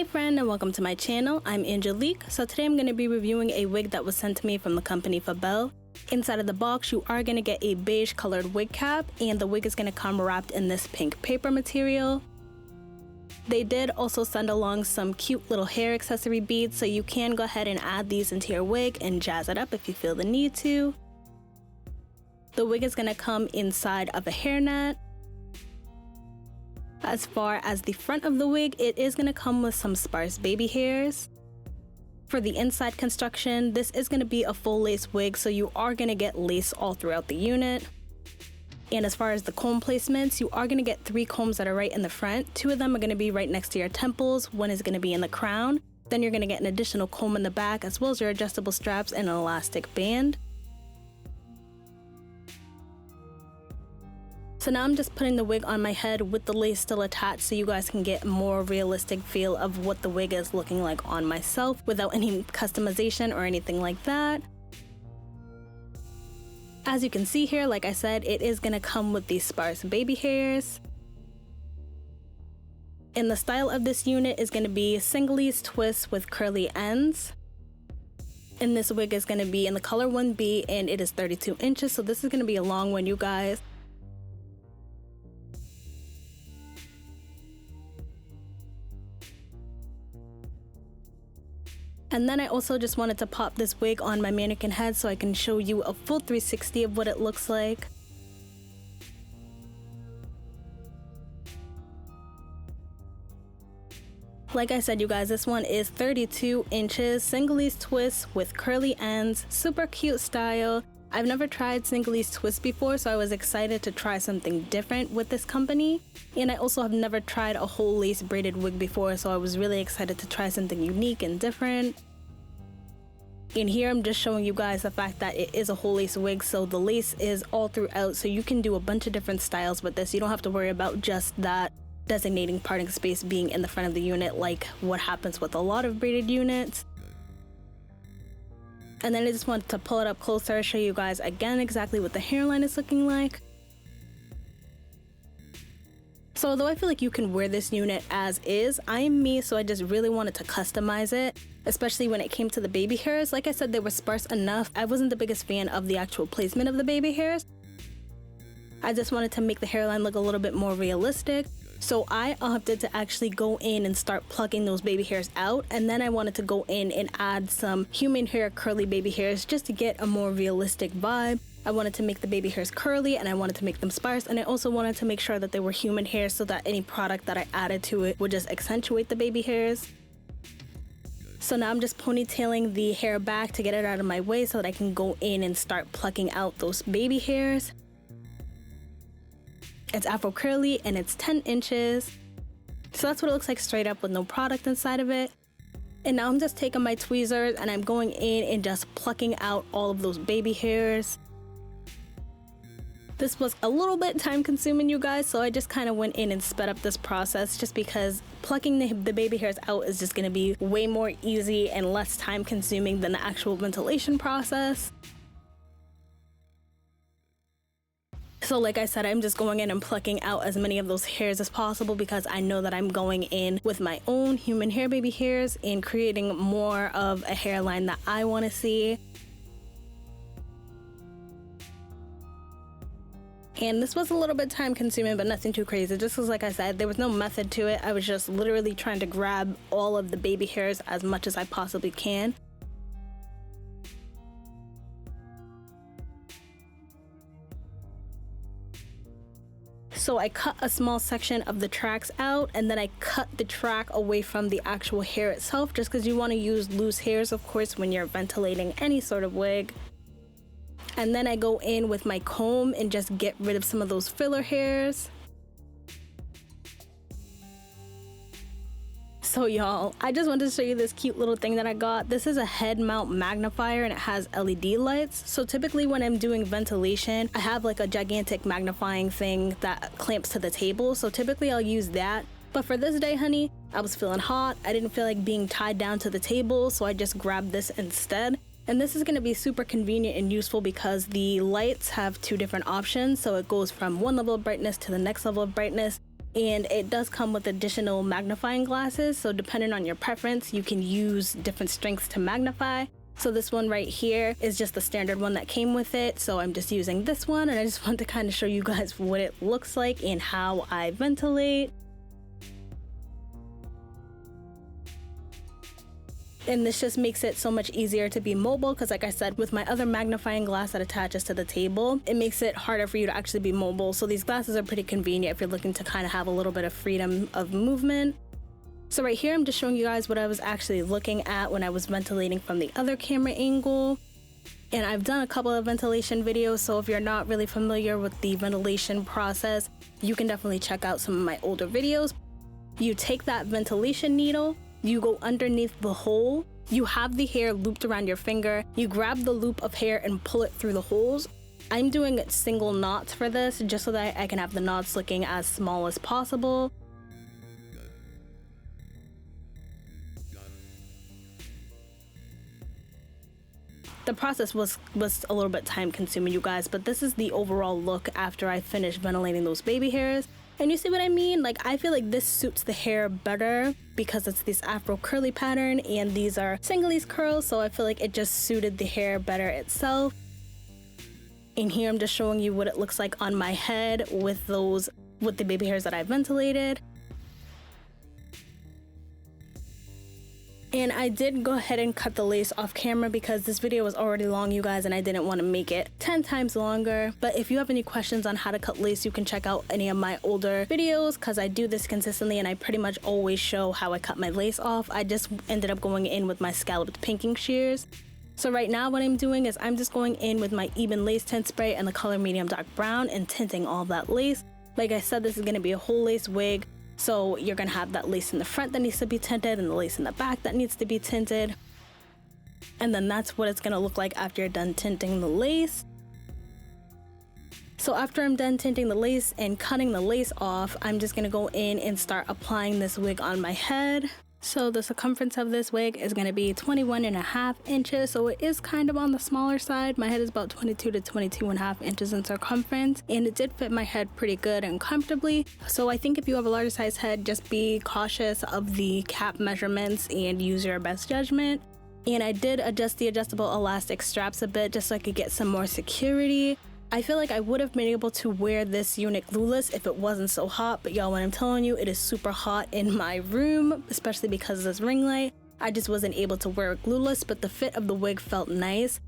friend and welcome to my channel. I'm Angelique. So today I'm going to be reviewing a wig that was sent to me from the company Fabelle. Inside of the box you are going to get a beige colored wig cap, and the wig is going to come wrapped in this pink paper material. They did also send along some cute little hair accessory beads, so you can go ahead and add these into your wig and jazz it up if you feel the need to. The wig is going to come inside of a hairnet. As far as the front of the wig, it is going to come with some sparse baby hairs. For the inside construction, this is going to be a full lace wig, so you are going to get lace all throughout the unit. And as far as the comb placements, you are going to get 3 combs that are right in the front. 2 of them are going to be right next to your temples, 1 is going to be in the crown. Then you're going to get an additional comb in the back, as well as your adjustable straps and an elastic band. So now I'm just putting the wig on my head with the lace still attached, so you guys can get a more realistic feel of what the wig is looking like on myself without any customization or anything like that. As you can see here, like I said, it is going to come with these sparse baby hairs. And the style of this unit is going to be Senegalese twists with curly ends. And this wig is going to be in the color 1B, and it is 32 inches, so this is going to be a long one, you guys. And then I also just wanted to pop this wig on my mannequin head so I can show you a full 360 of what it looks like. Like I said, you guys, this one is 32 inches, Senegalese twist with curly ends, super cute style. I've never tried Senegalese twist before, so I was excited to try something different with this company. And I also have never tried a whole lace braided wig before, so I was really excited to try something unique and different. And here I'm just showing you guys the fact that it is a whole lace wig, so the lace is all throughout, so you can do a bunch of different styles with this. You don't have to worry about just that designating parting space being in the front of the unit like what happens with a lot of braided units. And then I just wanted to pull it up closer, show you guys again exactly what the hairline is looking like. So although I feel like you can wear this unit as is, I am me, so I just really wanted to customize it, especially when it came to the baby hairs. Like I said, they were sparse enough. I wasn't the biggest fan of the actual placement of the baby hairs. I just wanted to make the hairline look a little bit more realistic. So I opted to actually go in and start plucking those baby hairs out, and then I wanted to go in and add some human hair curly baby hairs just to get a more realistic vibe. I wanted to make the baby hairs curly, and I wanted to make them sparse, and I also wanted to make sure that they were human hair so that any product that I added to it would just accentuate the baby hairs. So now I'm just ponytailing the hair back to get it out of my way so that I can go in and start plucking out those baby hairs. It's afro curly and it's 10 inches. So that's what it looks like straight up with no product inside of it. And now I'm just taking my tweezers and I'm going in and just plucking out all of those baby hairs. This was a little bit time consuming, you guys, so I just kind of went in and sped up this process just because plucking the baby hairs out is just going to be way more easy and less time consuming than the actual ventilation process. So like I said, I'm just going in and plucking out as many of those hairs as possible because I know that I'm going in with my own human hair baby hairs and creating more of a hairline that I want to see. And this was a little bit time consuming, but nothing too crazy. Just because, like I said, there was no method to it. I was just literally trying to grab all of the baby hairs as much as I possibly can. So I cut a small section of the tracks out, and then I cut the track away from the actual hair itself, just because you want to use loose hairs, of course, when you're ventilating any sort of wig. And then I go in with my comb and just get rid of some of those filler hairs. So y'all, I just wanted to show you this cute little thing that I got. This is a head mount magnifier and it has LED lights. So typically when I'm doing ventilation, I have like a gigantic magnifying thing that clamps to the table. So typically I'll use that. But for this day, honey, I was feeling hot. I didn't feel like being tied down to the table, so I just grabbed this instead. And this is going to be super convenient and useful because the lights have 2 different options. So it goes from one level of brightness to the next level of brightness. and it does come with additional magnifying glasses, so depending on your preference, you can use different strengths to magnify. So this one right here is just the standard one that came with it, so I'm just using this one, and I just want to kind of show you guys what it looks like and how I ventilate. And this just makes it so much easier to be mobile, because like I said, with my other magnifying glass that attaches to the table, it makes it harder for you to actually be mobile. So these glasses are pretty convenient if you're looking to kind of have a little bit of freedom of movement. So right here, I'm just showing you guys what I was actually looking at when I was ventilating from the other camera angle. And I've done a couple of ventilation videos, so if you're not really familiar with the ventilation process, you can definitely check out some of my older videos. You take that ventilation needle, you go underneath the hole, you have the hair looped around your finger, you grab the loop of hair and pull it through the holes. I'm doing single knots for this, just so that I can have the knots looking as small as possible. The process was a little bit time consuming, you guys, but this is the overall look after I finished ventilating those baby hairs. And you see what I mean? Like, I feel like this suits the hair better because it's this Afro curly pattern and these are Senegalese curls, so I feel like it just suited the hair better itself. And here I'm just showing you what it looks like on my head with the baby hairs that I ventilated. And I did go ahead and cut the lace off camera because this video was already long, you guys, and I didn't want to make it 10 times longer. But if you have any questions on how to cut lace, you can check out any of my older videos, because I do this consistently and I pretty much always show how I cut my lace off. I just ended up going in with my scalloped pinking shears. So right now what I'm doing is I'm just going in with my even lace tint spray and the color medium dark brown and tinting all that lace. Like I said, this is going to be a whole lace wig. So you're gonna have that lace in the front that needs to be tinted and the lace in the back that needs to be tinted. And then that's what it's gonna look like after you're done tinting the lace. So after I'm done tinting the lace and cutting the lace off, I'm just gonna go in and start applying this wig on my head. So the circumference of this wig is going to be 21.5 inches, so it is kind of on the smaller side. My head is about 22 to 22.5 inches in circumference, and it did fit my head pretty good and comfortably. So I think if you have a larger size head, just be cautious of the cap measurements and use your best judgment. And I did adjust the adjustable elastic straps a bit just so I could get some more security. I feel like I would have been able to wear this unit glueless if it wasn't so hot, but y'all, when I'm telling you, it is super hot in my room, especially because of this ring light. I just wasn't able to wear it glueless, but the fit of the wig felt nice.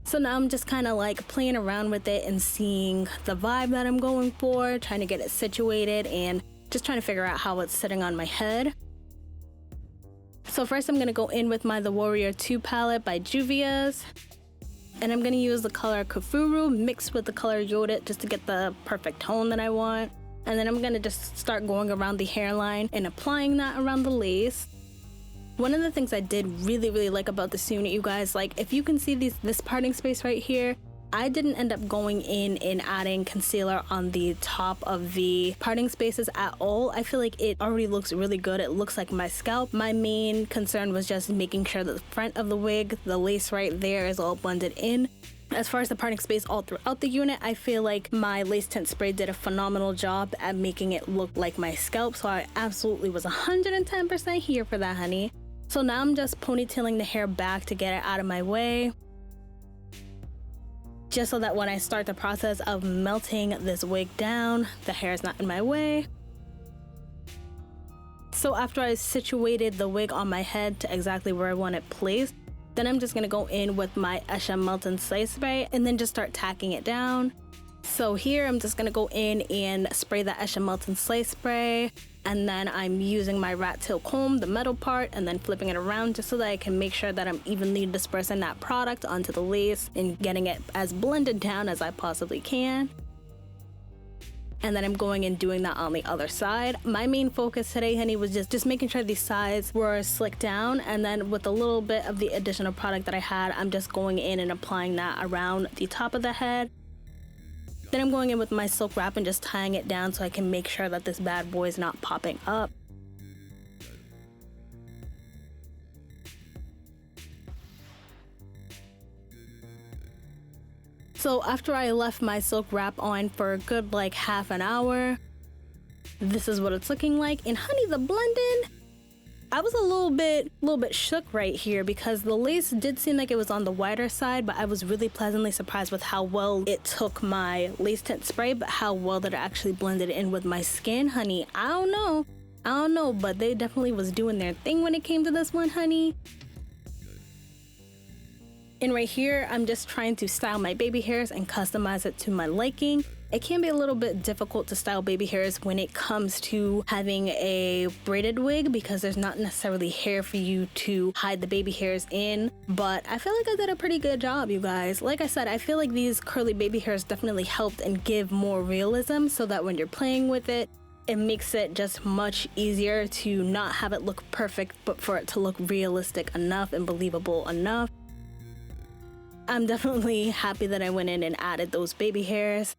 So now I'm just kind of like playing around with it and seeing the vibe that I'm going for, trying to get it situated and just trying to figure out how it's sitting on my head. So first I'm going to go in with my The Warrior 2 palette by Juvia's. And I'm going to use the color Kafuru mixed with the color Yodit just to get the perfect tone that I want. And then I'm going to just start going around the hairline and applying that around the lace. One of the things I did really like about this unit, you guys, like if you can see this parting space right here, I didn't end up going in and adding concealer on the top of the parting spaces at all. I feel like it already looks really good. It looks like my scalp. My main concern was just making sure that the front of the wig, the lace right there, is all blended in. As far as the parting space all throughout the unit, I feel like my lace tint spray did a phenomenal job at making it look like my scalp. So I absolutely was 110% here for that, honey. So now I'm just ponytailing the hair back to get it out of my way, just so that when I start the process of melting this wig down, the hair is not in my way. So after I situated the wig on my head to exactly where I want it placed, then I'm just gonna go in with my Esha Melt and Slay spray and then just start tacking it down. So here I'm just gonna go in and spray the Esha Melt and Slay spray, and then I'm using my rat tail comb, the metal part, and then flipping it around just so that I can make sure that I'm evenly dispersing that product onto the lace and getting it as blended down as I possibly can. And then I'm going and doing that on the other side. My main focus today, honey, was just making sure these sides were slicked down, and then with a little bit of the additional product that I had, I'm just going in and applying that around the top of the head. Then I'm going in with my silk wrap and just tying it down so I can make sure that this bad boy is not popping up. So after I left my silk wrap on for a good like half an hour, this is what it's looking like. And honey, the blending, I was a little bit shook right here because the lace did seem like it was on the wider side, but I was really pleasantly surprised with how well it took my lace tint spray, but how well that it actually blended in with my skin, honey. I don't know, but they definitely was doing their thing when it came to this one, honey. And right here, I'm just trying to style my baby hairs and customize it to my liking. It can be a little bit difficult to style baby hairs when it comes to having a braided wig because there's not necessarily hair for you to hide the baby hairs in. But I feel like I did a pretty good job, you guys. Like I said, I feel like these curly baby hairs definitely helped and give more realism so that when you're playing with it, it makes it just much easier to not have it look perfect, but for it to look realistic enough and believable enough. I'm definitely happy that I went in and added those baby hairs.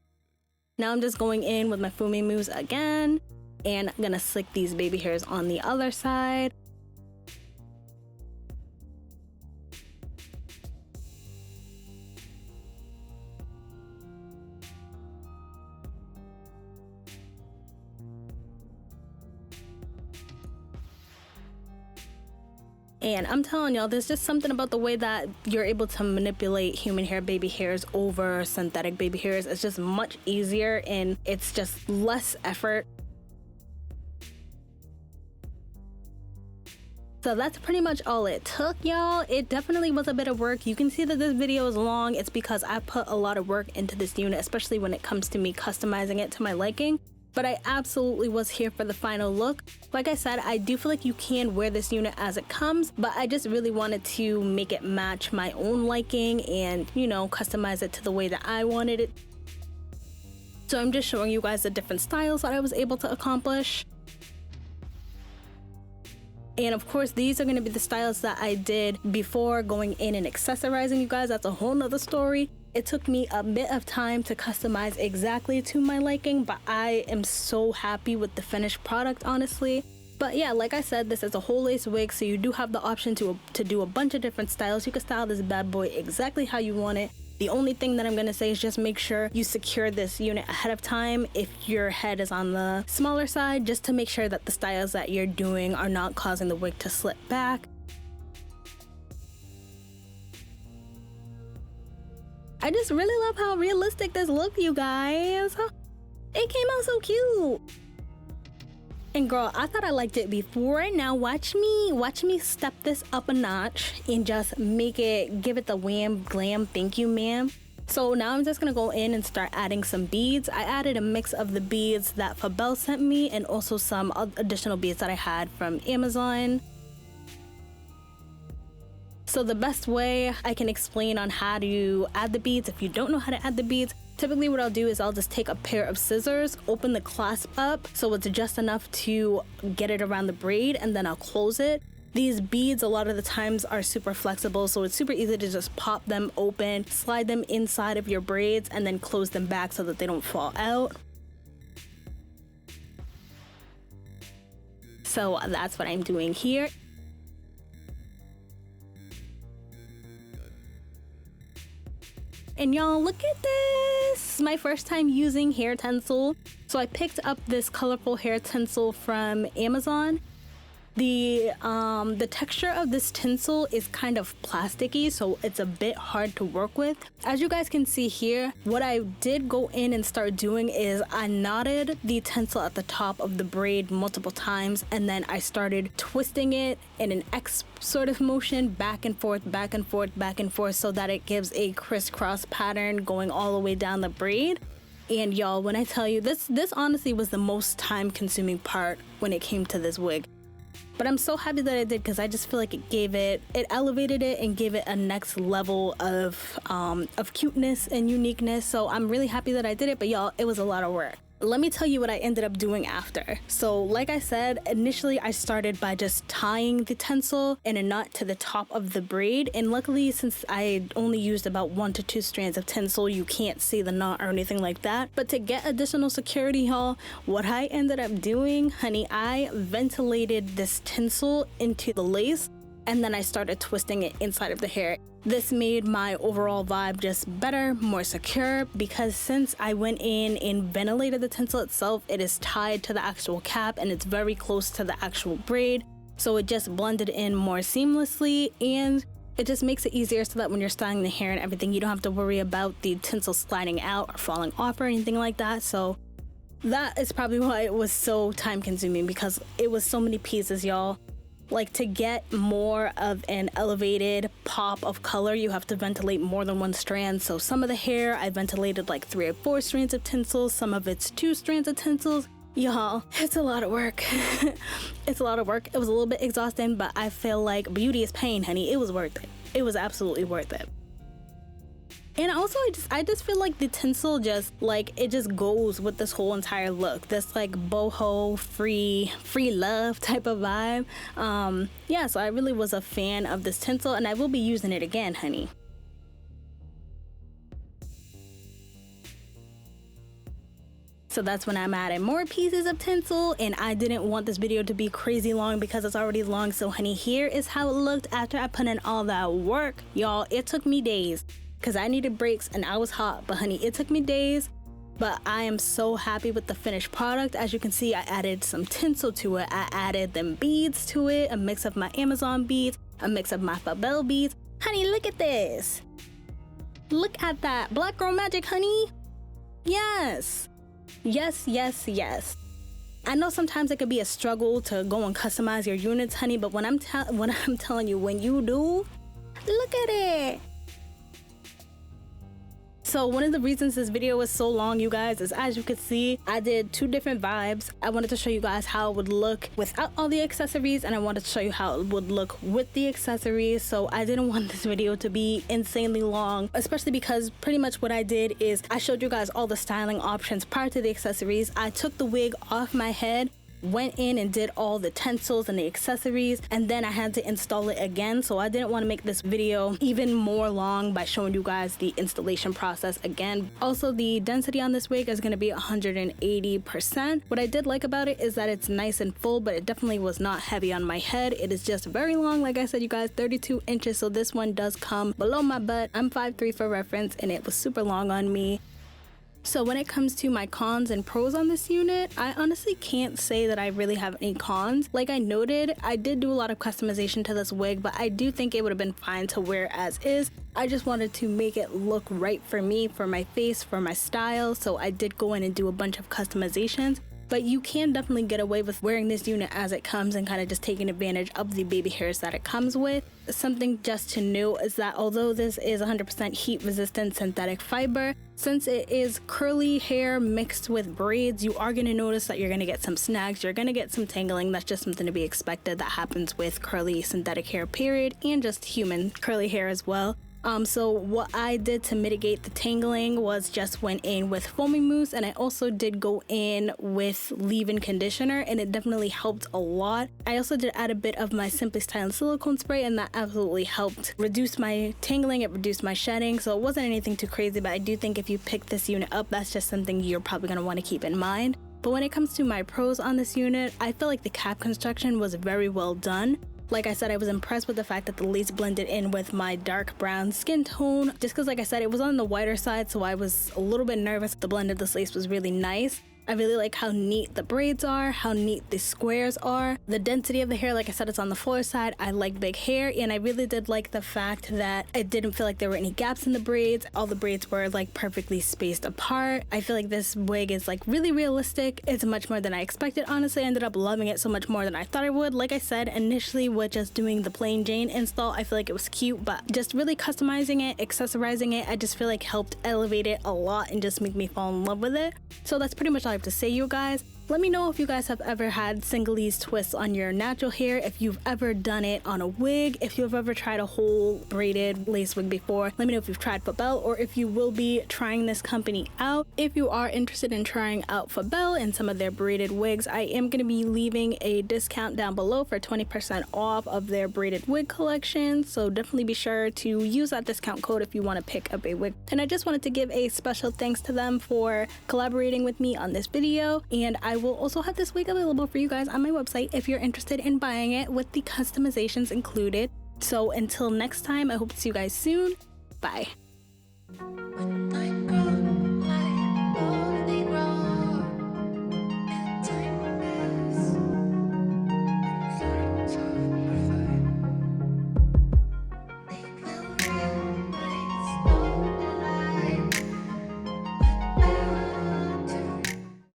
Now I'm just going in with my Fumi moves again, and I'm gonna slick these baby hairs on the other side. And I'm telling y'all, there's just something about the way that you're able to manipulate human hair baby hairs over synthetic baby hairs. It's just much easier and it's just less effort. So that's pretty much all it took, y'all. It definitely was a bit of work. You can see that this video is long. It's because I put a lot of work into this unit, especially when it comes to me customizing it to my liking. But I absolutely was here for the final look. Like I said, I do feel like you can wear this unit as it comes, but I just really wanted to make it match my own liking and, you know, customize it to the way that I wanted it. So I'm just showing you guys the different styles that I was able to accomplish. And of course, these are going to be the styles that I did before going in and accessorizing, you guys. That's a whole nother story. It took me a bit of time to customize exactly to my liking, but I am so happy with the finished product, honestly. But yeah, like I said, this is a whole lace wig, so you do have the option to do a bunch of different styles. You can style this bad boy exactly how you want it. The only thing that I'm going to say is just make sure you secure this unit ahead of time if your head is on the smaller side, just to make sure that the styles that you're doing are not causing the wig to slip back. I just really love how realistic this looked, you guys. It came out so cute. And girl, I thought I liked it before. Now watch me step this up a notch and just give it the wham glam thank you ma'am. So now I'm just gonna go in and start adding some beads. I added a mix of the beads that Fabelle sent me and also some additional beads that I had from Amazon. So the best way I can explain on how to add the beads, if you don't know how to add the beads, typically what I'll do is I'll just take a pair of scissors, open the clasp up so it's just enough to get it around the braid, and then I'll close it. These beads a lot of the times are super flexible, so it's super easy to just pop them open, slide them inside of your braids, and then close them back so that they don't fall out. So that's what I'm doing here. And y'all, look at this! My first time using hair Tensil. So I picked up this colorful hair Tensil from Amazon. The texture of this tinsel is kind of plasticky, so it's a bit hard to work with. As you guys can see here, what I did go in and start doing is I knotted the tinsel at the top of the braid multiple times, and then I started twisting it in an X sort of motion, back and forth, back and forth, back and forth, so that it gives a crisscross pattern going all the way down the braid. And y'all, when I tell you, this honestly was the most time consuming part when it came to this wig. But I'm so happy that I did, because I just feel like it elevated it and gave it a next level of cuteness and uniqueness. So I'm really happy that I did it, but y'all, it was a lot of work. Let me tell you what I ended up doing after. So like I said, initially I started by just tying the Tensil in a knot to the top of the braid. And luckily, since I only used about 1 to 2 strands of Tensil, you can't see the knot or anything like that. But to get additional security, y'all, what I ended up doing, honey, I ventilated this Tensil into the lace. and then I started twisting it inside of the hair. This made my overall vibe just better, more secure, because since I went in and ventilated the Tensil itself, it is tied to the actual cap and it's very close to the actual braid. So it just blended in more seamlessly, and it just makes it easier so that when you're styling the hair and everything, you don't have to worry about the Tensil sliding out or falling off or anything like that. So that is probably why it was so time consuming, because it was so many pieces, y'all. Like, to get more of an elevated pop of color, you have to ventilate more than one strand. So some of the hair, I ventilated like 3 or 4 strands of Tensils, some of it's 2 strands of Tensils. Y'all, it's a lot of work. It's a lot of work. It was a little bit exhausting, but I feel like beauty is pain, honey. It was worth it. It was absolutely worth it. And also, I just feel like the Tensil just, like, it just goes with this whole entire look. This, like, boho, free love type of vibe. Yeah, so I really was a fan of this Tensil, and I will be using it again, honey. So that's when I'm adding more pieces of Tensil, and I didn't want this video to be crazy long because it's already long. So honey, here is how it looked after I put in all that work. Y'all, it took me days because I needed breaks and I was hot, but honey, it took me days. But I am so happy with the finished product. As you can see, I added some Tensil to it. I added them beads to it, a mix of my Amazon beads, a mix of my Fabelle beads. Honey, look at this. Look at that. Black girl magic, honey. Yes. Yes, yes, yes. I know sometimes it could be a struggle to go and customize your units, honey, but when I'm telling you, when you do, look at it. So one of the reasons this video was so long, you guys, is as you can see, I did 2 different vibes. I wanted to show you guys how it would look without all the accessories, and I wanted to show you how it would look with the accessories. So I didn't want this video to be insanely long, especially because pretty much what I did is I showed you guys all the styling options prior to the accessories. I took the wig off my head, went in and did all the Tensils and the accessories, and then I had to install it again. So I didn't want to make this video even more long by showing you guys the installation process again. Also, the density on this wig is going to be 180%. What I did like about it is that it's nice and full, but it definitely was not heavy on my head. It is just very long, like I said, you guys, 32 inches. So this one does come below my butt. I'm 5'3" for reference, and it was super long on me. So when it comes to my cons and pros on this unit, I honestly can't say that I really have any cons. Like I noted, I did do a lot of customization to this wig, but I do think it would have been fine to wear as is. I just wanted to make it look right for me, for my face, for my style, so I did go in and do a bunch of customizations. But you can definitely get away with wearing this unit as it comes and kind of just taking advantage of the baby hairs that it comes with. Something just to note is that although this is 100% heat resistant synthetic fiber, since it is curly hair mixed with braids, you are going to notice that you're going to get some snags, you're going to get some tangling. That's just something to be expected. That happens with curly synthetic hair period, and just human curly hair as well. So what I did to mitigate the tangling was just went in with foaming mousse, and I also did go in with leave-in conditioner, and it definitely helped a lot. I also did add a bit of my Simply Stylin silicone spray, and that absolutely helped reduce my tangling, it reduced my shedding, so it wasn't anything too crazy, but I do think if you pick this unit up, that's just something you're probably going to want to keep in mind. But when it comes to my pros on this unit, I feel like the cap construction was very well done. Like I said, I was impressed with the fact that the lace blended in with my dark brown skin tone. Just because, like I said, it was on the whiter side, so I was a little bit nervous. The blend of this lace was really nice. I really like how neat the braids are, how neat the squares are. The density of the hair, like I said, it's on the fuller side. I like big hair, and I really did like the fact that I didn't feel like there were any gaps in the braids. All the braids were like perfectly spaced apart. I feel like this wig is like really realistic. It's much more than I expected. Honestly, I ended up loving it so much more than I thought I would. Like I said, initially with just doing the plain Jane install, I feel like it was cute, but just really customizing it, accessorizing it, I just feel like helped elevate it a lot and just make me fall in love with it. So that's pretty much all I have to say, you guys. Let me know if you guys have ever had Senegalese twists on your natural hair, if you've ever done it on a wig, if you've ever tried a whole braided lace wig before. Let me know if you've tried Fabelle, or if you will be trying this company out. If you are interested in trying out Fabelle and some of their braided wigs, I am going to be leaving a discount down below for 20% off of their braided wig collection, so definitely be sure to use that discount code if you want to pick up a wig. And I just wanted to give a special thanks to them for collaborating with me on this video, and I will also have this wig available for you guys on my website if you're interested in buying it with the customizations included. So until next time, I hope to see you guys soon. Bye.